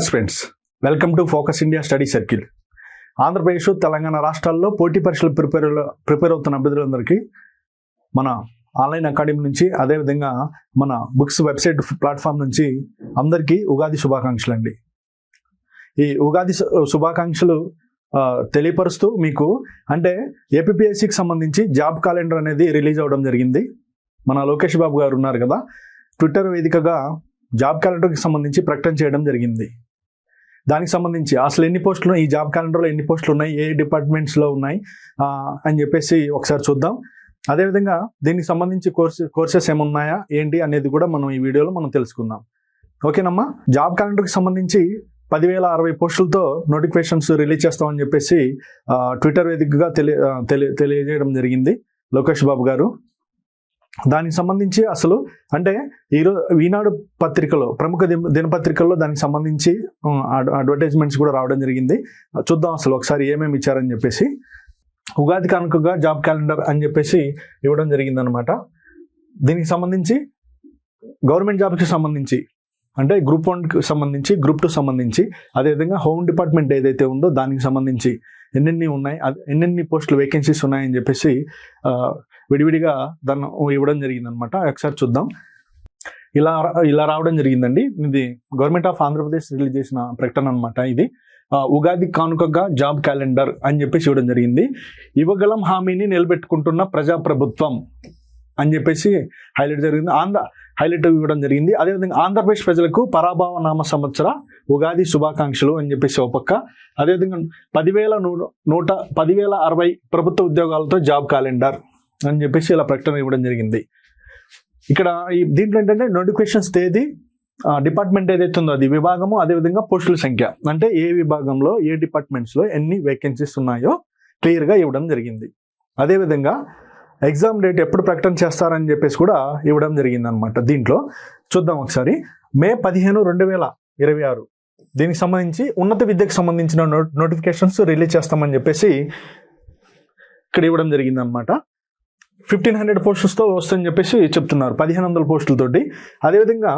Aspirants, welcome to focus India study circle. Andhra Pradesh, Telangana రాష్ట్రాల్లో పోటీ పరీక్షలు ప్రిపేర్ అవుతున్న అభ్యర్థులందరికీ మన ఆన్లైన్ అకాడమీ నుంచి, అదేవిధంగా మన బుక్స్ వెబ్సైట్ ప్లాట్ఫామ్ నుంచి అందరికీ ఉగాది శుభాకాంక్షలు అండి. ఈ ఉగాది శుభాకాంక్షలు తెలియపరుస్తూ మీకు అంటే ఏపీపీఎస్సీకి సంబంధించి జాబ్ క్యాలెండర్ అనేది రిలీజ్ అవ్వడం జరిగింది. మన లోకేష్ బాబు గారు ఉన్నారు కదా, ట్విట్టర్ వేదికగా జాబ్ క్యాలెండర్కి సంబంధించి ప్రకటన చేయడం జరిగింది. దానికి సంబంధించి అసలు ఎన్ని పోస్టులు, ఈ జాబ్ క్యాలెండర్లో ఎన్ని పోస్టులు ఉన్నాయి, ఏ డిపార్ట్మెంట్స్లో ఉన్నాయి అని చెప్పేసి ఒకసారి చూద్దాం. అదేవిధంగా దీనికి సంబంధించి కోర్సెస్ ఏమున్నాయా ఏంటి అనేది కూడా మనం ఈ వీడియోలో మనం తెలుసుకుందాం. ఓకేనమ్మా. జాబ్ క్యాలెండర్కి సంబంధించి 10,060 పోస్టులతో నోటిఫికేషన్స్ రిలీజ్ చేస్తామని చెప్పేసి ట్విట్టర్ వేదికగా తెలియజేయడం జరిగింది లోకేష్ బాబు గారు. దానికి సంబంధించి అసలు అంటే ఈనాడు పత్రికలో, ప్రముఖ దినపత్రికల్లో దానికి సంబంధించి అడ్వర్టైజ్మెంట్స్ కూడా రావడం జరిగింది. చూద్దాం అసలు ఒకసారి ఏమేమి ఇచ్చారని చెప్పేసి. ఉగాది కానుకగా జాబ్ క్యాలెండర్ అని చెప్పేసి ఇవ్వడం జరిగిందనమాట. దీనికి సంబంధించి గవర్నమెంట్ జాబ్కి సంబంధించి అంటే గ్రూప్ 1కి సంబంధించి, గ్రూప్ 2 సంబంధించి, అదేవిధంగా హోమ్ డిపార్ట్మెంట్ ఏదైతే ఉందో దానికి సంబంధించి ఎన్నెన్ని ఉన్నాయి, ఎన్నెన్ని పోస్టులు వేకెన్సీస్ ఉన్నాయని చెప్పేసి విడివిడిగా దాన్ని ఇవ్వడం జరిగిందనమాట. ఒకసారి చూద్దాం. ఇలా రావడం జరిగిందండి. ఇది గవర్నమెంట్ ఆఫ్ ఆంధ్రప్రదేశ్ రిలీజ్ చేసిన ప్రకటన అనమాట. ఇది ఉగాది కానుకగా జాబ్ క్యాలెండర్ అని చెప్పేసి ఇవ్వడం జరిగింది. ఇవ్వగలం హామీని నిలబెట్టుకుంటున్న ప్రజాప్రభుత్వం అని చెప్పేసి హైలైట్ ఇవ్వడం జరిగింది. అదేవిధంగా ఆంధ్రప్రదేశ్ ప్రజలకు పరాభవ నామ సంవత్సర ఉగాది శుభాకాంక్షలు అని చెప్పేసి ఒక పక్క, అదేవిధంగా 10,060 ప్రభుత్వ ఉద్యోగాలతో జాబ్ క్యాలెండర్ అని చెప్పేసి ఇలా ప్రకటన ఇవ్వడం జరిగింది. ఇక్కడ దీంట్లో ఏంటంటే నోటిఫికేషన్స్ తేదీ, డిపార్ట్మెంట్ ఏదైతే ఉందో అది విభాగము, అదేవిధంగా పోస్టుల సంఖ్య, అంటే ఏ విభాగంలో ఏ డిపార్ట్మెంట్స్లో ఎన్ని వేకెన్సీస్ ఉన్నాయో క్లియర్గా ఇవ్వడం జరిగింది. అదేవిధంగా ఎగ్జామ్ డేట్ ఎప్పుడు ప్రకటన చేస్తారని చెప్పేసి కూడా ఇవ్వడం జరిగింది అనమాట. దీంట్లో చూద్దాం ఒకసారి. మే 15, 2026 దీనికి సంబంధించి ఉన్నత విద్యకు సంబంధించిన నోటిఫికేషన్స్ రిలీజ్ చేస్తామని చెప్పేసి ఇక్కడ ఇవ్వడం జరిగింది అనమాట. 1,500 పోస్టులతో వస్తుందని చెప్పేసి చెప్తున్నారు, 1,500 పోస్టులతోటి. అదేవిధంగా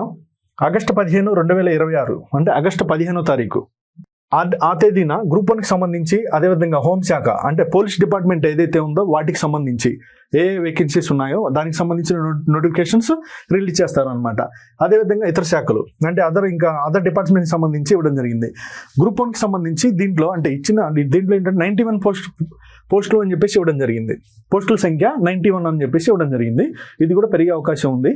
ఆగస్టు 15, 2026 అంటే ఆగస్టు 15వ తారీఖు ఆ తేదీన గ్రూప్ 1కి సంబంధించి, అదేవిధంగా హోంశాఖ అంటే పోలీస్ డిపార్ట్మెంట్ ఏదైతే ఉందో వాటికి సంబంధించి ఏ వేకెన్సీస్ ఉన్నాయో దానికి సంబంధించిన నోటిఫికేషన్స్ రిలీజ్ చేస్తారనమాట. అదేవిధంగా ఇతర శాఖలు అంటే అదర్ డిపార్ట్మెంట్కి సంబంధించి ఇవ్వడం జరిగింది. గ్రూప్ 1కి సంబంధించి దీంట్లో దీంట్లో ఏంటంటే 91 పోస్టులు అని చెప్పేసి ఇవ్వడం జరిగింది. పోస్టుల సంఖ్య 91 అని చెప్పేసి ఇవ్వడం జరిగింది. ఇది కూడా పెరిగే అవకాశం ఉంది.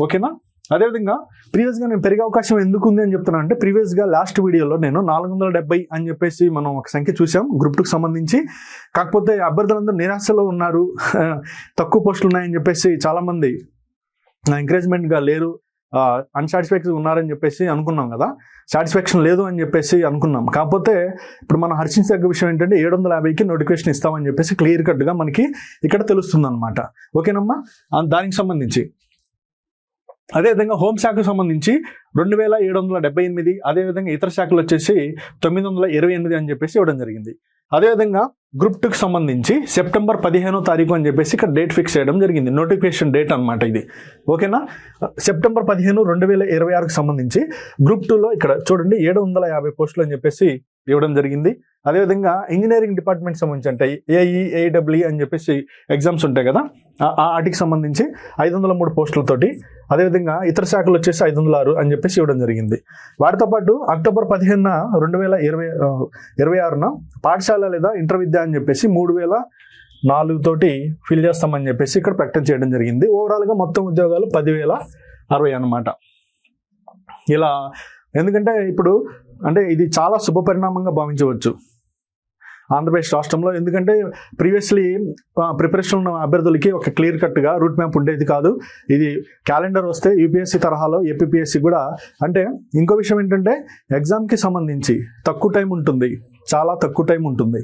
ఓకేనా. అదేవిధంగా ప్రీవియస్గా నేను పెరిగే అవకాశం ఎందుకు ఉంది అని చెప్తున్నాను అంటే, ప్రీవియస్గా లాస్ట్ వీడియోలో నేను 470 అని చెప్పేసి మనం ఒక సంఖ్య చూసాం గ్రూప్ 2కి సంబంధించి. కాకపోతే అభ్యర్థులందరూ నిరాశలో ఉన్నారు, తక్కువ పోస్టులు ఉన్నాయని చెప్పేసి చాలామంది ఎంకరేజ్మెంట్గా లేరు, అన్సాటిస్ఫాక్టరీ ఉన్నారని చెప్పేసి అనుకున్నాం కదా, సాటిస్ఫాక్షన్ లేదు అని చెప్పేసి అనుకున్నాం. కాకపోతే ఇప్పుడు మనం హర్షించదగ్గ విషయం ఏంటంటే 750కి నోటిఫికేషన్ ఇస్తామని చెప్పేసి క్లియర్ కట్గా మనకి ఇక్కడ తెలుస్తుంది అనమాట. ఓకేనమ్మా. దానికి సంబంధించి అదేవిధంగా హోంశాఖకు సంబంధించి 2,778, అదేవిధంగా ఇతర శాఖలు వచ్చేసి 928 అని చెప్పేసి ఇవ్వడం జరిగింది. అదేవిధంగా గ్రూప్ 2కి సంబంధించి సెప్టెంబర్ 15వ తారీఖు అని చెప్పేసి ఇక్కడ డేట్ ఫిక్స్ చేయడం జరిగింది, నోటిఫికేషన్ డేట్ అనమాట ఇది. ఓకేనా. సెప్టెంబర్ 15, 2026కి సంబంధించి గ్రూప్ 2లో ఇక్కడ చూడండి 750 పోస్టులు అని చెప్పేసి ఇవ్వడం జరిగింది. అదేవిధంగా ఇంజనీరింగ్ డిపార్ట్మెంట్ సంబంధించి అంటే ఏఈ, ఏడబ్ల్యూ అని చెప్పేసి ఎగ్జామ్స్ ఉంటాయి కదా, వాటికి సంబంధించి 503 పోస్టులతోటి, అదేవిధంగా ఇతర శాఖలు వచ్చేసి 506 అని చెప్పేసి ఇవ్వడం జరిగింది. వాటితో పాటు అక్టోబర్ 15, 2026 పాఠశాల లేదా ఇంటర్ విద్య అని చెప్పేసి 3,004 తోటి ఫిల్ చేస్తామని చెప్పేసి ఇక్కడ ప్రకటన చేయడం జరిగింది. ఓవరాల్గా మొత్తం ఉద్యోగాలు 10,060 అనమాట. ఇలా ఎందుకంటే ఇప్పుడు అంటే ఇది చాలా శుభ పరిణామంగా భావించవచ్చు ఆంధ్రప్రదేశ్ రాష్ట్రంలో. ఎందుకంటే ప్రీవియస్లీ ప్రిపరేషన్ ఉన్న అభ్యర్థులకి ఒక క్లియర్ కట్గా రూట్ మ్యాప్ ఉండేది కాదు. ఇది క్యాలెండర్ వస్తే యూపీఎస్సీ తరహాలో ఏపీపీఎస్సీ కూడా అంటే ఇంకో విషయం ఏంటంటే ఎగ్జామ్కి సంబంధించి తక్కువ టైం ఉంటుంది, చాలా తక్కువ టైం ఉంటుంది.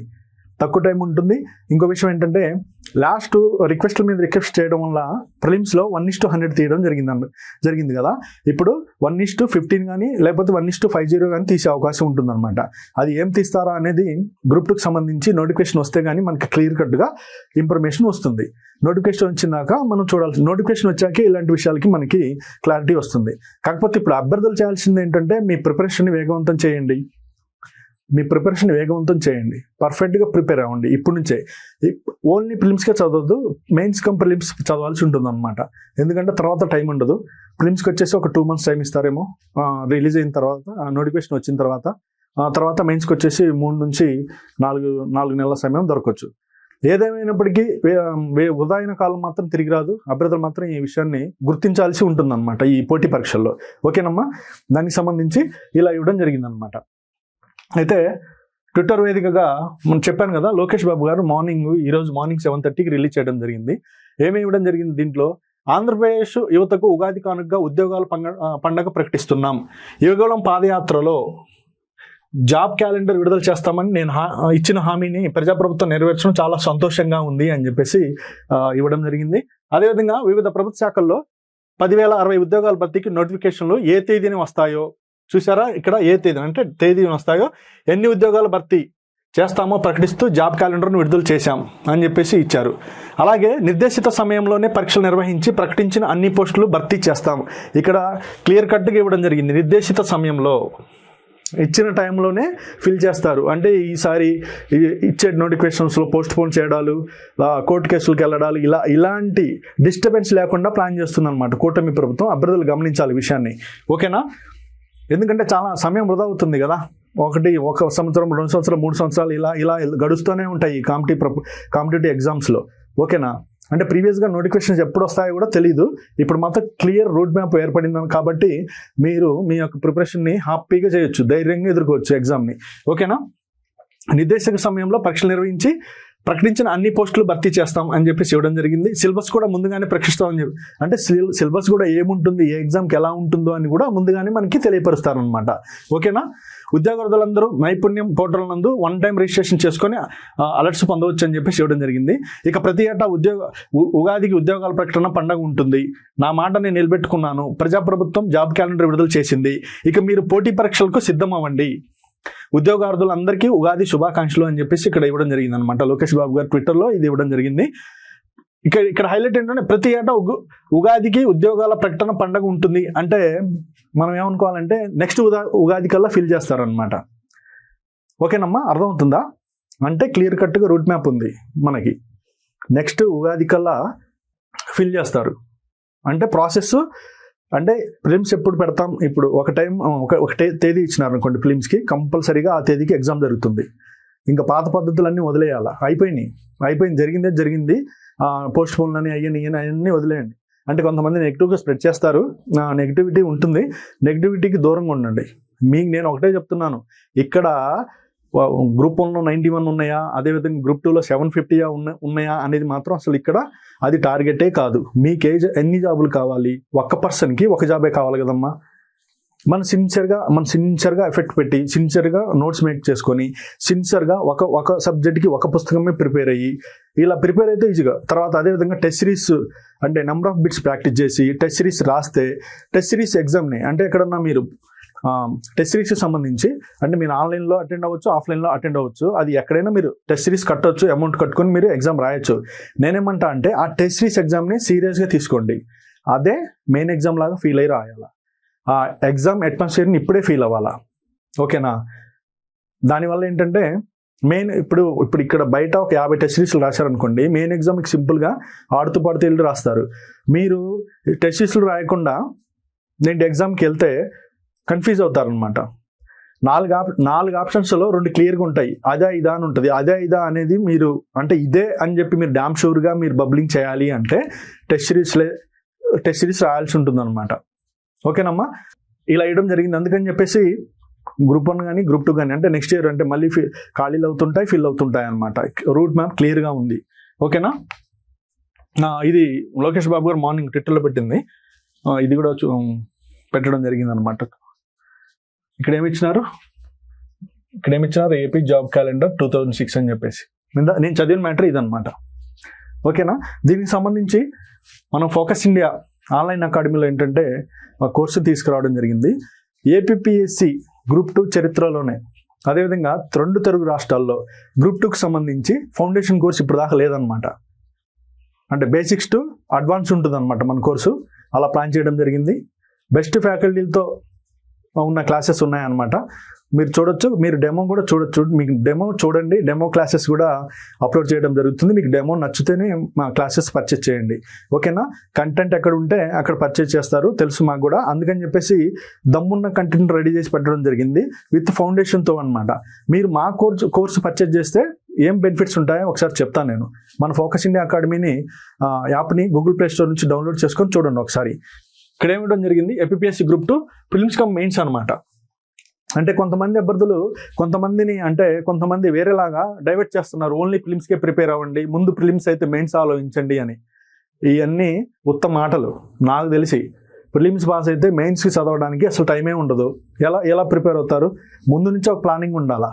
తక్కువ టైం ఉంటుంది. ఇంకో విషయం ఏంటంటే లాస్ట్ రిక్వెస్ట్ల మీద రిక్వెస్ట్ చేయడం వల్ల ప్రిలిమ్స్లో 1:100 తీయడం జరిగింది కదా. ఇప్పుడు 1:15 కానీ లేకపోతే 1:50 కానీ తీసే అవకాశం ఉంటుందన్నమాట. అది ఏం తీస్తారా అనేది గ్రూప్ 2కి సంబంధించి నోటిఫికేషన్ వస్తే కానీ మనకి క్లియర్ కట్గా ఇన్ఫర్మేషన్ వస్తుంది. నోటిఫికేషన్ వచ్చినాక మనం చూడాల్సి, నోటిఫికేషన్ వచ్చాకే ఇలాంటి విషయాలకి మనకి క్లారిటీ వస్తుంది. కాకపోతే ఇప్పుడు అభ్యర్థులు చేయాల్సింది ఏంటంటే మీ ప్రిపరేషన్ని వేగవంతం చేయండి. పర్ఫెక్ట్గా ప్రిపేర్ అవ్వండి ఇప్పుడు నుంచే. ఓన్లీ ప్రిలిమ్స్కే చదవద్దు, మెయిన్స్ కమ్ ప్రిలిమ్స్ చదవాల్సి ఉంటుంది అనమాట. ఎందుకంటే తర్వాత టైం ఉండదు. ప్రిలిమ్స్కి వచ్చేసి ఒక 2 months టైం ఇస్తారేమో రిలీజ్ అయిన తర్వాత, నోటిఫికేషన్ వచ్చిన తర్వాత మెయిన్స్కి వచ్చేసి 3 నుంచి 4 నెలల సమయం దొరకవచ్చు. ఏదేమైనప్పటికీ ఉదాహరణ కాలం మాత్రం తిరిగి రాదు. అభ్యర్థులు మాత్రం ఈ విషయాన్ని గుర్తించాల్సి ఉంటుందన్నమాట ఈ పోటీ పరీక్షల్లో. ఓకేనమ్మా, దానికి సంబంధించి ఇలా ఇవ్వడం జరిగిందనమాట. అయితే ట్విట్టర్ వేదికగా మనం చెప్పాను కదా, లోకేష్ బాబు గారు ఈరోజు మార్నింగ్ 7:30కి రిలీజ్ చేయడం జరిగింది. ఏమి ఇవ్వడం జరిగింది దీంట్లో? ఆంధ్రప్రదేశ్ యువతకు ఉగాది కానుకగా ఉద్యోగాల పండగ ప్రకటిస్తున్నాం. యువగళం పాదయాత్రలో జాబ్ క్యాలెండర్ విడుదల చేస్తామని నేను ఇచ్చిన హామీని ప్రజాప్రభుత్వం నెరవేర్చడం చాలా సంతోషంగా ఉంది అని చెప్పేసి ఇవ్వడం జరిగింది. అదేవిధంగా వివిధ ప్రభుత్వ శాఖల్లో 10,060 ఉద్యోగాల భర్తీకి నోటిఫికేషన్లు ఏ తేదీని వస్తాయో చూసారా. ఇక్కడ ఏ తేదీ అంటే తేదీని వస్తాయో, ఎన్ని ఉద్యోగాల భర్తీ చేస్తామో ప్రకటిస్తూ జాబ్ క్యాలెండర్ను విడుదల చేశాం అని చెప్పేసి ఇచ్చారు. అలాగే నిర్దేశిత సమయంలోనే పరీక్షలు నిర్వహించి ప్రకటించిన అన్ని పోస్టులు భర్తీ చేస్తాం. ఇక్కడ క్లియర్ కట్గా ఇవ్వడం జరిగింది. నిర్దేశిత సమయంలో ఇచ్చిన టైంలోనే ఫిల్ చేస్తారు. అంటే ఈసారి ఇచ్చే నోటిఫికేషన్స్లో పోస్ట్ పోన్ చేయడాలు, కోర్టు కేసులకు వెళ్ళడాలు, ఇలాంటి డిస్టర్బెన్స్ లేకుండా ప్లాన్ చేస్తుందన్నమాట కూటమి ప్రభుత్వం. అభ్యర్థులు గమనించాలి విషయాన్ని. ఓకేనా? ఎందుకంటే చాలా సమయం వృధా అవుతుంది కదా. 1 సంవత్సరం, 2 సంవత్సరాలు, 3 సంవత్సరాలు ఇలా గడుస్తూనే ఉంటాయి ఈ కాంపిటేటివ్ ఎగ్జామ్స్లో. ఓకేనా? అంటే ప్రీవియస్గా నోటిఫికేషన్స్ ఎప్పుడు వస్తాయో కూడా తెలియదు. ఇప్పుడు మాత్రం క్లియర్ రోడ్ మ్యాప్ ఏర్పడింది కాబట్టి మీరు మీ యొక్క ప్రిపరేషన్ని హ్యాపీగా చేయొచ్చు, ధైర్యంగా ఎదుర్కోవచ్చు ఎగ్జామ్ని. ఓకేనా? నిర్దేశక సమయంలో పరీక్షలు నిర్వహించి ప్రకటించిన అన్ని పోస్టులు భర్తీ చేస్తాం అని చెప్పేసి ఇవ్వడం జరిగింది. సిలబస్ కూడా ముందుగానే ప్రకటిస్తామని చెప్పి, అంటే సిలబస్ కూడా ఏముంటుంది, ఏ ఎగ్జామ్కి ఎలా ఉంటుందో అని కూడా ముందుగానే మనకి తెలియపరుస్తారనమాట. ఓకేనా? ఉద్యోగార్థులందరూ నైపుణ్యం పోర్టల్ నందు 1 time రిజిస్ట్రేషన్ చేసుకొని అలర్ట్స్ పొందవచ్చు అని చెప్పేసి ఇవ్వడం జరిగింది. ఇక ప్రతి ఏటా ఉగాదికి ఉద్యోగాల ప్రకటన పండగ ఉంటుంది. నా మాట నేను నిలబెట్టుకున్నాను. ప్రజాప్రభుత్వం జాబ్ క్యాలెండర్ విడుదల చేసింది. ఇక మీరు పోటీ పరీక్షలకు సిద్ధం అవ్వండి. ఉద్యోగార్థులందరికీ ఉగాది శుభాకాంక్షలు అని చెప్పేసి ఇక్కడ ఇవ్వడం జరిగింది అనమాట. లోకేష్ బాబు గారు ట్విట్టర్లో ఇది ఇవ్వడం జరిగింది. ఇక్కడ హైలైట్ ఏంటంటే ప్రతి ఏటా ఉగాదికి ఉద్యోగాల ప్రకటన పండగ ఉంటుంది. అంటే మనం ఏమనుకోవాలంటే నెక్స్ట్ ఉగాది కల్లా ఫిల్ చేస్తారనమాట. ఓకేనమ్మా, అర్థమవుతుందా? అంటే క్లియర్ కట్గా రూట్ మ్యాప్ ఉంది మనకి. నెక్స్ట్ ఉగాది కల్లా ఫిల్ చేస్తారు. అంటే ప్రాసెస్ అంటే ప్రిలిమ్స్ ఎప్పుడు పెడతాం, ఇప్పుడు ఒక తేదీ ఇచ్చినారు అనుకోండి ప్రిలిమ్స్కి, కంపల్సరీగా ఆ తేదీకి ఎగ్జామ్ జరుగుతుంది. ఇంకా పాత పద్ధతులన్నీ వదిలేయాలా, అయిపోయింది, జరిగింది, పోస్ట్ పోన్లని అన్నీ వదిలేయండి. అంటే కొంతమంది నెగిటివ్గా స్ప్రెడ్ చేస్తారు, నెగిటివిటీ ఉంటుంది, నెగిటివిటీకి దూరంగా ఉండండి. నేను ఒకటే చెప్తున్నాను, ఇక్కడ గ్రూప్ 1లో 91 ఉన్నాయా, అదేవిధంగా గ్రూప్ 2లో 750 ఉన్నాయా అనేది మాత్రం అసలు ఇక్కడ అది టార్గెటే కాదు. మీకు ఎన్ని జాబులు కావాలి, ఒక్క పర్సన్కి ఒక జాబే కావాలి కదమ్మా. మనం సిన్సియర్గా ఎఫెక్ట్ పెట్టి, సిన్సియర్గా నోట్స్ మేక్ చేసుకొని, సిన్సియర్గా ఒక సబ్జెక్ట్కి ఒక పుస్తకమే ప్రిపేర్ అయ్యి, ఇలా ప్రిపేర్ అయితే ఈజీగా తర్వాత అదేవిధంగా టెస్ట్ సిరీస్ అంటే నెంబర్ ఆఫ్ బిట్స్ ప్రాక్టీస్ చేసి టెస్ట్ సిరీస్ రాస్తే, టెస్ట్ సిరీస్ ఎగ్జామ్ని అంటే ఎక్కడన్నా మీరు టెస్ట్ సిరీస్కి సంబంధించి అంటే మీరు ఆన్లైన్లో అటెండ్ అవ్వచ్చు, ఆఫ్లైన్లో అటెండ్ అవ్వచ్చు. అది ఎక్కడైనా మీరు టెస్ట్ సిరీస్ కట్టవచ్చు, అమౌంట్ కట్టుకొని మీరు ఎగ్జామ్ రాయొచ్చు. నేనేమంటా అంటే ఆ టెస్ట్ సిరీస్ ఎగ్జామ్ని సీరియస్గా తీసుకోండి. అదే మెయిన్ ఎగ్జామ్ లాగా ఫీల్ అయ్యి రాయాలా. ఆ ఎగ్జామ్ అట్మాస్ఫియర్ని ఇప్పుడే ఫీల్ అవ్వాలా. ఓకేనా? దానివల్ల ఏంటంటే ఇప్పుడు ఇక్కడ బయట ఒక 50 టెస్ట్ సిరీస్లు రాశారనుకోండి, మెయిన్ ఎగ్జామ్కి సింపుల్గా ఆడుతూ పాడుతూ వెళ్ళి రాస్తారు. మీరు టెస్ట్ సిరీస్లు రాయకుండా నేను ఎగ్జామ్కి వెళ్తే కన్ఫ్యూజ్ అవుతారనమాట. 4 ఆప్షన్స్లో 2 క్లియర్గా ఉంటాయి, అదే ఇదా అని ఉంటుంది. అదే ఇదా అనేది మీరు అంటే ఇదే అని చెప్పి మీరు డామ్ షూర్గా మీరు బబ్లింగ్ చేయాలి అంటే టెస్ట్ సిరీస్ రాయాల్సి ఉంటుంది అనమాట. ఓకేనమ్మా, ఇలా ఇవ్వడం జరిగింది. అందుకని చెప్పేసి గ్రూప్ 1 కానీ గ్రూప్ 2 కానీ అంటే నెక్స్ట్ ఇయర్ అంటే మళ్ళీ ఖాళీలు అవుతుంటాయి, ఫిల్ అవుతుంటాయి అనమాట. రూట్ మ్యాప్ క్లియర్గా ఉంది. ఓకేనా? ఇది లోకేష్ బాబు గారు మార్నింగ్ ట్విట్టర్లో పెట్టింది, ఇది కూడా పెట్టడం జరిగింది అనమాట. ఇక్కడ ఏమి ఇచ్చినారు ఏపీ జాబ్ క్యాలెండర్ 2006 అని చెప్పేసి. నేను చదివిన మ్యాటర్ ఇదనమాట. ఓకేనా. దీనికి సంబంధించి మనం ఫోకస్ ఇండియా ఆన్లైన్ అకాడమీలో ఏంటంటే ఒక కోర్సు తీసుకురావడం జరిగింది. ఏపీపీఎస్సి గ్రూప్ 2 చరిత్రలోనే, అదేవిధంగా 2 తెలుగు రాష్ట్రాల్లో గ్రూప్ 2కి సంబంధించి ఫౌండేషన్ కోర్సు ఇప్పుడు దాకా లేదనమాట. అంటే బేసిక్స్ టు అడ్వాన్స్ ఉంటుంది అనమాట మన కోర్సు. అలా ప్లాన్ చేయడం జరిగింది. బెస్ట్ ఫ్యాకల్టీలతో ఉన్న క్లాసెస్ ఉన్నాయన్నమాట. మీరు చూడొచ్చు, మీరు డెమో కూడా చూడొచ్చు. మీకు డెమో చూడండి, డెమో క్లాసెస్ కూడా అప్లోడ్ చేయడం జరుగుతుంది. మీకు డెమో నచ్చితేనే మా క్లాసెస్ పర్చేస్ చేయండి. ఓకేనా. కంటెంట్ ఎక్కడ ఉంటే అక్కడ పర్చేస్ చేస్తారు, తెలుసు మాకు కూడా. అందుకని చెప్పేసి దమ్మున్న కంటెంట్ రెడీ చేసి పెట్టడం జరిగింది విత్ ఫౌండేషన్తో అనమాట. మీరు మా కోర్సు పర్చేస్ చేస్తే ఏం బెనిఫిట్స్ ఉంటాయో ఒకసారి చెప్తాను నేను. మన ఫోకస్ ఇండియా అకాడమీని యాప్ని గూగుల్ ప్లే స్టోర్ నుంచి డౌన్లోడ్ చేసుకొని చూడండి ఒకసారి. ఇక్కడ ఏమివ్వడం జరిగింది, APSC group 2 prelims come mains అనమాట. అంటే కొంతమంది అభ్యర్థులు కొంతమంది వేరేలాగా డైవర్ట్ చేస్తున్నారు. ఓన్లీ ప్రిలిమ్స్కే ప్రిపేర్ అవ్వండి, ముందు ప్రిలిమ్స్ అయితే మెయిన్స్ ఆలోచించండి అని. ఇవన్నీ ఉత్తమ మాటలు. నాకు తెలిసి ప్రిలిమ్స్ పాస్ అయితే మెయిన్స్కి చదవడానికి అసలు టైమే ఉండదు. ఎలా ప్రిపేర్ అవుతారు? ముందు నుంచి ఒక ప్లానింగ్ ఉండాలా.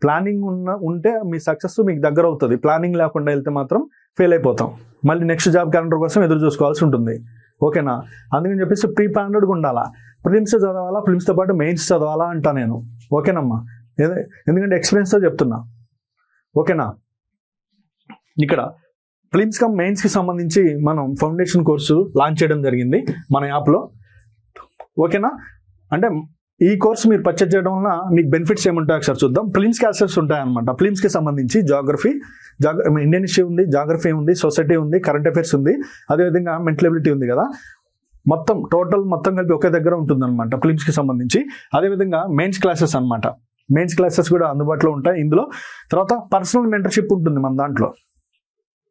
ప్లానింగ్ ఉంటే మీ సక్సెస్ మీకు దగ్గర అవుతుంది. ప్లానింగ్ లేకుండా వెళ్తే మాత్రం ఫెయిల్ అయిపోతాం. మళ్ళీ నెక్స్ట్ జాబ్ క్యాలెండర్ కోసం ఎదురు చూసుకోవాల్సి ఉంటుంది. ఓకేనా. అందుకని చెప్పేసి ప్రీ ప్లాన్డ్గా ఉండాలా. ప్రిలిమ్స్ చదవాలా, ప్రిలిమ్స్తో పాటు మెయిన్స్ చదవాలా అంటా నేను. ఓకేనమ్మా. ఎందుకంటే ఎక్స్పీరియన్స్తో చెప్తున్నా. ఓకేనా. ఇక్కడ ప్రిలిమ్స్ కమ్ మెయిన్స్కి సంబంధించి మనం ఫౌండేషన్ కోర్సు లాంచ్ చేయడం జరిగింది మన యాప్లో. ఓకేనా. అంటే ఈ కోర్సు మీరు పర్చేజ్ చేయడం వల్ల మీకు బెనిఫిట్స్ ఏముంటాయో ఒకసారి చూద్దాం. ప్రిలిమ్స్ క్లాసెస్ ఉంటాయన్నమాట. ప్రిలిమ్స్కి సంబంధించి ఇండియన్ హిస్టరీ ఉంది, జాగ్రఫీ ఉంది, సొసైటీ ఉంది, కరెంట్ అఫైర్స్ ఉంది, అదేవిధంగా మెంటల్ ఎబిలిటీ ఉంది కదా. మొత్తం కలిపి ఒకే దగ్గర ఉంటుందన్నమాట ప్రిలిమ్స్కి సంబంధించి. అదేవిధంగా మెయిన్స్ క్లాసెస్ అనమాట. మెయిన్స్ క్లాసెస్ కూడా అందుబాటులో ఉంటాయి ఇందులో. తర్వాత పర్సనల్ మెంటర్షిప్ ఉంటుంది మన దాంట్లో.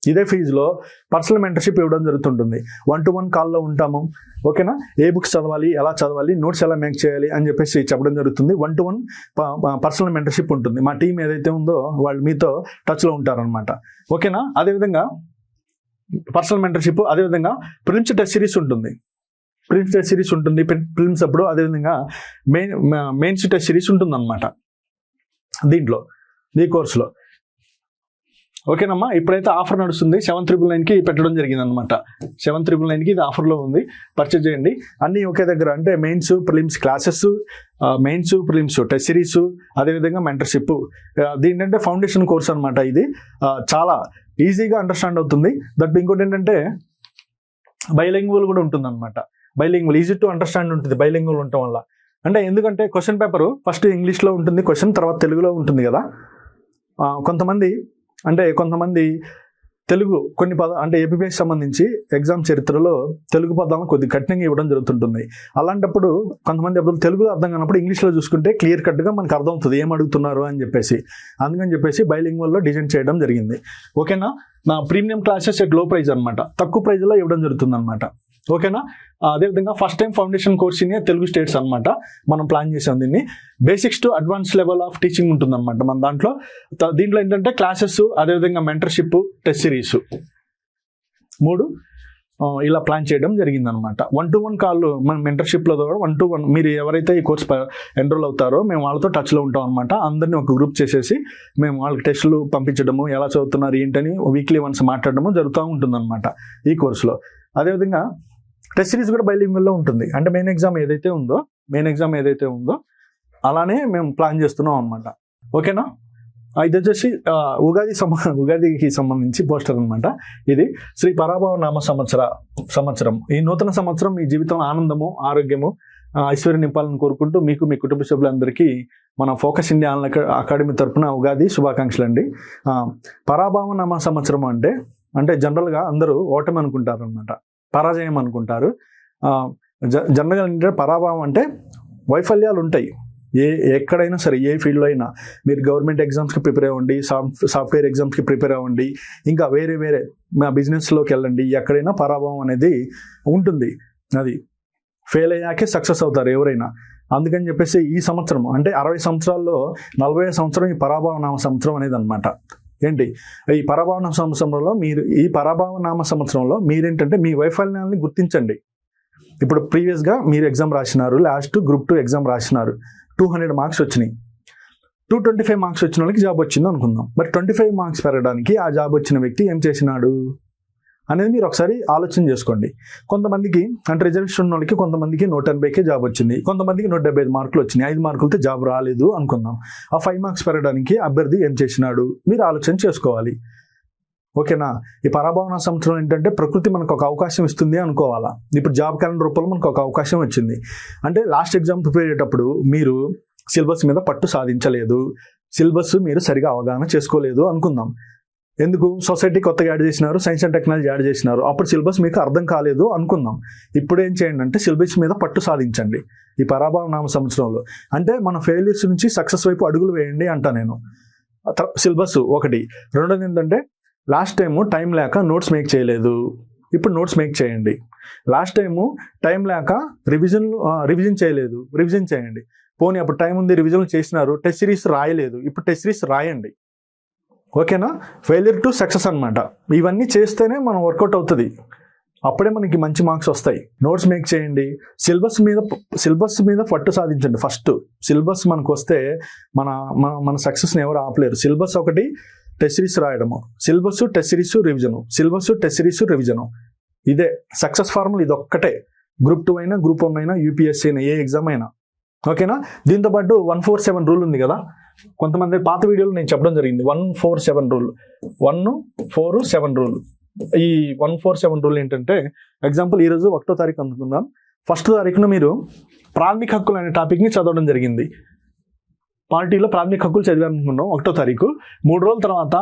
ఇదే ఫీజులో పర్సనల్ మెంటర్షిప్ ఇవ్వడం జరుగుతుంటుంది. 1-to-1 కాల్లో ఉంటాము. ఓకేనా. ఏ బుక్స్ చదవాలి, ఎలా చదవాలి, నోట్స్ ఎలా మేక్ చేయాలి అని చెప్పేసి చెప్పడం జరుగుతుంది. 1-to-1 పర్సనల్ మెంటర్షిప్ ఉంటుంది. మా టీం ఏదైతే ఉందో వాళ్ళు మీతో టచ్లో ఉంటారనమాట. ఓకేనా. అదేవిధంగా పర్సనల్ మెంటర్షిప్, అదేవిధంగా ప్రిలిమ్స్ టెస్ట్ సిరీస్ ఉంటుంది. ప్రిలిమ్స్ అప్పుడు అదేవిధంగా మెయిన్స్ టెస్ట్ సిరీస్ ఉంటుంది అనమాట దీంట్లో, ఈ కోర్సులో. ఓకేనమ్మా. ఇప్పుడైతే ఆఫర్ నడుస్తుంది. 7,999కి పెట్టడం జరిగింది అనమాట. 7,999కి ఇది ఆఫర్లో ఉంది. పర్చేజ్ చేయండి. అన్నీ ఒకే దగ్గర. అంటే mains, prelims classes, mains, prelims test series, అదేవిధంగా మెంటర్షిప్. దీంట్లో ఫౌండేషన్ కోర్స్ అనమాట. ఇది చాలా ఈజీగా అండర్స్టాండ్ అవుతుంది. ఇంకోటి ఏంటంటే బైలింగ్వల్ కూడా ఉంటుంది అనమాట. బైలింగ్వల్ ఈజీ టు అండర్స్టాండ్ ఉంటుంది బైలింగ్వల్ ఉండటం వల్ల. అంటే ఎందుకంటే క్వశ్చన్ పేపర్ ఫస్ట్ ఇంగ్లీష్లో ఉంటుంది, క్వశ్చన్ తర్వాత తెలుగులో ఉంటుంది కదా. కొంతమంది తెలుగు కొన్ని అంటే ఏపీఎస్సి సంబంధించి ఎగ్జామ్ చరిత్రలో తెలుగు పదాలను కొద్దిగా కఠినంగా ఇవ్వడం జరుగుతుంటుంది. అలాంటప్పుడు కొంతమంది అప్పుడు తెలుగులో అర్థం కానప్పుడు ఇంగ్లీష్లో చూసుకుంటే క్లియర్ కట్గా మనకు అర్థమవుతుంది ఏం అడుగుతున్నారు అని చెప్పేసి. అందుకని చెప్పేసి బైలింగ్వల్లో డిజైన్ చేయడం జరిగింది. ఓకేనా. నా ప్రీమియం క్లాసెస్ ఎట్ లో ప్రైజ్ అనమాట, తక్కువ ప్రైజ్లో ఇవ్వడం జరుగుతుంది అనమాట. ఓకేనా. అదేవిధంగా first time foundation course in Telugu states అనమాట మనం ప్లాన్ చేసాం. దీన్ని basics to advance level of teaching ఉంటుందన్నమాట మన దాంట్లో. దీంట్లో ఏంటంటే క్లాసెస్, అదేవిధంగా మెంటర్షిప్, టెస్ట్ సిరీస్ 3 ఇలా ప్లాన్ చేయడం జరిగిందనమాట. 1-to-1 కాల్ మన మెంటర్షిప్లో కూడా 1-to-1 మీరు ఎవరైతే ఈ కోర్స్ ఎన్రోల్ అవుతారో మేము వాళ్ళతో టచ్లో ఉంటాం అనమాట. అందరినీ ఒక గ్రూప్ చేసేసి మేము వాళ్ళకి టెస్టులు పంపించడము, ఎలా చదువుతున్నారు ఏంటని వీక్లీ వన్స్ మాట్లాడడము జరుగుతూ ఉంటుందన్నమాట ఈ కోర్సులో. అదేవిధంగా టెస్ట్ సిరీస్ కూడా బైలింగ్వల్లో ఉంటుంది. అంటే మెయిన్ ఎగ్జామ్ ఏదైతే ఉందో అలానే మేము ప్లాన్ చేస్తున్నాం అనమాట. ఓకేనా. ఇది వచ్చేసి ఉగాదికి సంబంధించి పోస్టర్ అనమాట. ఇది శ్రీ పరాభవ నామ సంవత్సరం. ఈ నూతన సంవత్సరం మీ జీవితం ఆనందము, ఆరోగ్యము, ఐశ్వర్యం నింపాలని కోరుకుంటూ మీకు మీ కుటుంబ సభ్యులందరికీ మన ఫోకస్ ఇండియా ఆన్లైన్ అకాడమీ తరఫున ఉగాది శుభాకాంక్షలు అండి. పరాభవ నామ సంవత్సరం అంటే జనరల్గా అందరూ ఓటమి అనుకుంటారు అనమాట, పరాజయం అనుకుంటారు. జనరల్గా ఏంటంటే పరాభవం అంటే వైఫల్యాలు ఉంటాయి ఎక్కడైనా సరే, ఏ ఫీల్డ్లో అయినా. మీరు గవర్నమెంట్ ఎగ్జామ్స్కి ప్రిపేర్ అవ్వండి, సాఫ్ట్వేర్ ఎగ్జామ్స్కి ప్రిపేర్ అవ్వండి, ఇంకా వేరే మా బిజినెస్లోకి వెళ్ళండి, ఎక్కడైనా పరాభవం అనేది ఉంటుంది. అది ఫెయిల్ అయ్యాకే సక్సెస్ అవుతారు ఎవరైనా. అందుకని చెప్పేసి ఈ సంవత్సరం అంటే 60 సంవత్సరాల్లో 40వ సంవత్సరం ఈ పరాభవ నామ సంవత్సరం అనేది అనమాట. ఈ పరాభవ నామ సంవత్సరంలో మీరేంటంటే మీ వైఫల్యాన్ని గుర్తించండి. ఇప్పుడు ప్రీవియస్గా మీరు ఎగ్జామ్ రాసినారు, లాస్ట్ గ్రూప్ 2 ఎగ్జామ్ రాసినారు, 200 మార్క్స్ వచ్చినాయి. 225 మార్క్స్ వచ్చిన వాళ్ళకి జాబ్ వచ్చింది అనుకుందాం. మరి 25 మార్క్స్ పెరగడానికి ఆ జాబ్ వచ్చిన వ్యక్తి ఏం చేసినాడు అనేది మీరు ఒకసారి ఆలోచన చేసుకోండి. కొంతమందికి అంటే రిజర్వేషన్ ఉన్న వాళ్ళకి కొంతమందికి 180కే జాబ్ వచ్చింది, కొంతమందికి 175 మార్కులు వచ్చినాయి, 5 మార్కులతో జాబ్ రాలేదు అనుకుందాం. ఆ 5 మార్క్స్ పెరగడానికి అభ్యర్థి ఏం చేసినాడు మీరు ఆలోచన చేసుకోవాలి. ఓకేనా? ఈ పరాభవన సంవత్సరం ఏంటంటే ప్రకృతి మనకు ఒక అవకాశం ఇస్తుంది అనుకోవాలా. ఇప్పుడు జాబ్ క్యాలెండర్ రూపంలో మనకు ఒక అవకాశం వచ్చింది. అంటే లాస్ట్ ఎగ్జామ్ ప్రిపేర్ అయ్యేటప్పుడు మీరు సిలబస్ మీద పట్టు సాధించలేదు, సిలబస్ మీరు సరిగా అవగాహన చేసుకోలేదు అనుకుందాం. ఎందుకు? సొసైటీ కొత్తగా యాడ్ చేసినారు, సైన్స్ అండ్ టెక్నాలజీ యాడ్ చేసినారు, అప్పుడు సిలబస్ మీకు అర్థం కాలేదు అనుకుందాం. ఇప్పుడు ఏం చేయండి అంటే సిలబస్ మీద పట్టు సాధించండి ఈ పరాభవనామ సంవత్సరంలో. అంటే మన ఫెయిల్యూర్స్ నుంచి సక్సెస్ వైపు అడుగులు వేయండి అంట నేను. సిలబస్ ఒకటి. రెండోది ఏంటంటే లాస్ట్ టైము టైం లేక నోట్స్ మేక్ చేయలేదు, ఇప్పుడు నోట్స్ మేక్ చేయండి. లాస్ట్ టైము టైం లేక రివిజన్ చేయలేదు, రివిజన్ చేయండి. పోనీ అప్పుడు టైం ఉంది, రివిజన్ చేసినారు, టెస్ట్ సిరీస్ రాయలేదు, ఇప్పుడు టెస్ట్ సిరీస్ రాయండి. ఓకేనా? ఫెయిల్యూర్ టు సక్సెస్ అనమాట. ఇవన్నీ చేస్తేనే మనం వర్కౌట్ అవుతుంది, అప్పుడే మనకి మంచి మార్క్స్ వస్తాయి. నోట్స్ మేక్ చేయండి, సిలబస్ మీద పట్టు సాధించండి. ఫస్ట్ సిలబస్ మనకు వస్తే మన సక్సెస్ని ఎవరు ఆపలేరు. సిలబస్ ఒకటి, టెస్ట్ సిరీస్ రాయడము, syllabus test series revision, syllabus test series revision, ఇదే సక్సెస్ ఫార్ములా. ఇది ఒక్కటే. గ్రూప్ 2 అయినా, గ్రూప్ 1 అయినా, యూపీఎస్సీ అయినా, ఏ ఎగ్జామ్ అయినా. ఓకేనా? దీంతో పాటు 147 రూల్ ఉంది కదా, కొంతమంది పాత వీడియోలో నేను చెప్పడం జరిగింది. 147 రూల్, 147 రూల్. ఈ 147 రూల్ ఏంటంటే, ఎగ్జాంపుల్ ఈరోజు 1వ తారీఖు అనుకుందాం. 1వ తారీఖున మీరు ప్రాథమిక హక్కులు అనే టాపిక్ని చదవడం జరిగింది. పార్టీలో ప్రాథమిక హక్కులు చదివాలనుకున్నాం 1వ తారీఖు. 3 రోజుల తర్వాత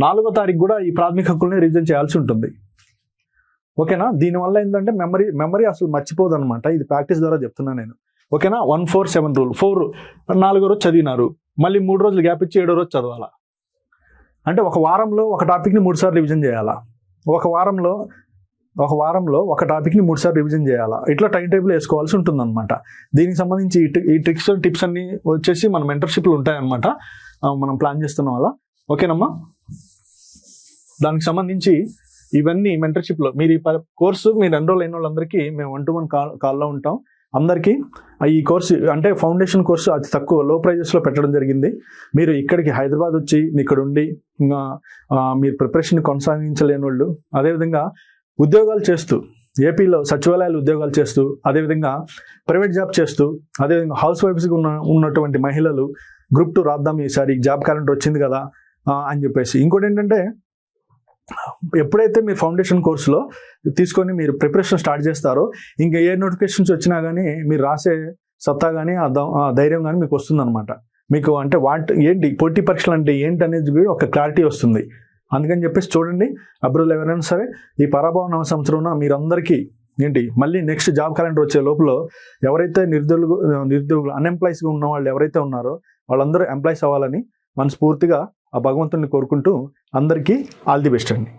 4వ తారీఖు కూడా ఈ ప్రాథమిక హక్కుల్ని రివిజన్ చేయాల్సి ఉంటుంది. ఓకేనా? దీనివల్ల ఏంటంటే మెమరీ అసలు మర్చిపోదు అనమాట. ఇది ప్రాక్టీస్ ద్వారా చెప్తున్నా నేను. ఓకేనా? 147 రూల్. 4వ రోజు చదివినారు, మళ్ళీ 3 రోజులు గ్యాప్ ఇచ్చి 7వ రోజు చదవాలా. అంటే ఒక వారంలో ఒక టాపిక్ని 3 సార్లు రివిజన్ చేయాలా. ఒక వారంలో ఒక టాపిక్ని 3 సార్లు రివిజన్ చేయాలా. ఇట్లా టైం టేబుల్ వేసుకోవాల్సి ఉంటుందన్నమాట. దీనికి సంబంధించి ఈ ట్రిక్స్ అండ్ టిప్స్ అన్ని వచ్చేసి మన మెంటర్షిప్లు ఉంటాయన్నమాట, మనం ప్లాన్ చేస్తున్నాం అలా. ఓకేనమ్మా? దానికి సంబంధించి ఇవన్నీ మెంటర్షిప్లో మీరు ఈ కోర్సు మీరు ఎన్రోల్ అయిన వాళ్ళందరికీ మేము 1-to-1 కాల్లో ఉంటాం. అందరికీ ఈ కోర్సు అంటే ఫౌండేషన్ కోర్సు అతి తక్కువ లో ప్రైజెస్లో పెట్టడం జరిగింది. మీరు ఇక్కడికి హైదరాబాద్ వచ్చి ఇక్కడ ఉండి మీరు ప్రిపరేషన్ కొనసాగించలేని వాళ్ళు, అదేవిధంగా ఉద్యోగాలు చేస్తూ ఏపీలో సచివాలయాలు ఉద్యోగాలు చేస్తూ, అదేవిధంగా ప్రైవేట్ జాబ్ చేస్తూ, అదేవిధంగా హౌస్ వైఫ్స్గా ఉన్నటువంటి మహిళలు గ్రూప్ 2 రాద్దాం ఈసారి, జాబ్ క్యాలెండర్ వచ్చింది కదా అని చెప్పేసి. ఇంకోటి ఏంటంటే, ఎప్పుడైతే మీరు ఫౌండేషన్ కోర్సులో తీసుకొని మీరు ప్రిపరేషన్ స్టార్ట్ చేస్తారో, ఇంకా ఏ నోటిఫికేషన్స్ వచ్చినా కానీ మీరు రాసే సత్తా కానీ ఆ ధైర్యం కానీ మీకు వస్తుందన్నమాట. మీకు అంటే ఏంటి పోటీ పరీక్షలు అంటే ఏంటి అనేది ఒక క్లారిటీ వస్తుంది. అందుకని చెప్పేసి చూడండి, అబ్రోలు ఎవరైనా సరే ఈ పరాభవన సంవత్సరం మీరందరికీ మళ్ళీ నెక్స్ట్ జాబ్ క్యాలెండర్ వచ్చే లోపల ఎవరైతే నిరుద్యోగులు అన్ఎంప్లాయీస్గా ఉన్న వాళ్ళు ఎవరైతే ఉన్నారో వాళ్ళందరూ ఎంప్లాయీస్ అవ్వాలని మనస్ఫూర్తిగా ఆ భగవంతుని కోరుకుంటూ అందరికీ ఆల్ ది బెస్ట్ అండి.